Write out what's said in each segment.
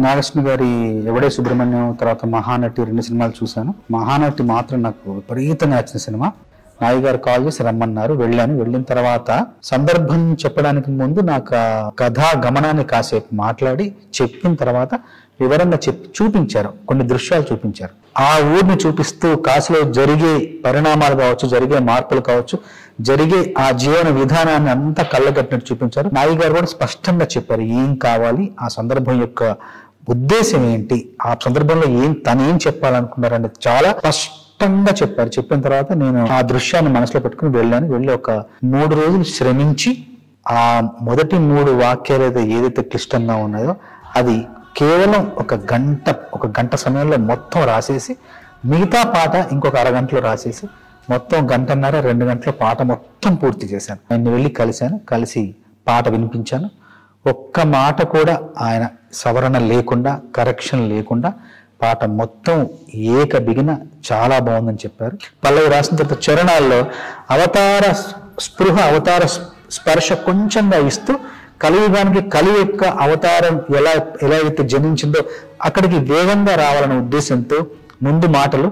నాగలక్ష్మి గారి ఎవడే సుబ్రహ్మణ్యం, తర్వాత మహానటి 2 సినిమాలు చూశాను. మహానటి మాత్రం నాకు విపరీతంగా నచ్చిన సినిమా. నాయి గారు కాల్ చేసి రమ్మన్నారు, వెళ్ళాను. వెళ్ళిన తర్వాత సందర్భం చెప్పడానికి ముందు నాకు ఆ కథా గమనాన్ని కాసేపు మాట్లాడి చెప్పిన తర్వాత వివరంగా చూపించారు, కొన్ని దృశ్యాలు చూపించారు. ఆ ఊరిని చూపిస్తూ కాశీలో జరిగే పరిణామాలు కావచ్చు, జరిగే మార్పులు కావచ్చు, జరిగే ఆ జీవన విధానాన్ని అంతా కళ్ళగట్టినట్టు చూపించారు. నాయి గారు కూడా స్పష్టంగా చెప్పారు ఏం కావాలి, ఆ సందర్భం యొక్క ఉద్దేశం ఏంటి, ఆ సందర్భంలో తను ఏం చెప్పాలనుకున్నారని చాలా స్పష్టంగా చెప్పారు. చెప్పిన తర్వాత నేను ఆ దృశ్యాన్ని మనసులో పెట్టుకుని వెళ్ళాను. వెళ్ళి ఒక 3 రోజులు శ్రమించి ఆ మొదటి 3 వాక్యాలు ఏదైతే క్లిష్టంగా ఉన్నాయో అది కేవలం ఒక గంట సమయంలో మొత్తం రాసేసి, మిగతా పాట ఇంకొక అరగంటలో రాసేసి మొత్తం 1.5-2 గంటల పాట మొత్తం పూర్తి చేశాను. ఆయన వెళ్ళి కలిసి పాట వినిపించాను. ఒక్క మాట కూడా ఆయన సవరణ లేకుండా, కరెక్షన్ లేకుండా పాట మొత్తం బిగిన చాలా బాగుందని చెప్పారు. పల్లవి రాసిన తర్వాత చరణాల్లో అవతార స్పృహ, అవతార స్పర్శ కొంచెంగా ఇస్తూ కలియుగానికి కలి యొక్క అవతారం ఎలా అయితే జనించిందో అక్కడికి వేగంగా రావాలనే ఉద్దేశంతో ముందు మాటలు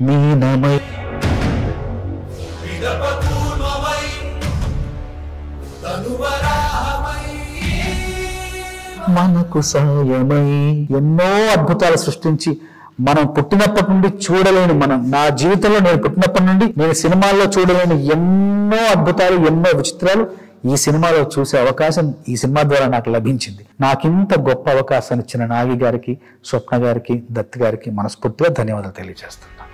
మీనమై మనకు సాయమై ఎన్నో అద్భుతాలు సృష్టించి మనం పుట్టినప్పటి నుండి చూడలేని, నా జీవితంలో నేను పుట్టినప్పటి నుండి నేను సినిమాల్లో చూడలేని ఎన్నో అద్భుతాలు, ఎన్నో విచిత్రాలు ఈ సినిమాలో చూసే అవకాశం ఈ సినిమా ద్వారా నాకు లభించింది. నాకింత గొప్ప అవకాశాన్ని ఇచ్చిన నాగి గారికి, స్వప్న గారికి, దత్ గారికి మనస్ఫూర్తిగా ధన్యవాదాలు తెలియజేస్తున్నాను.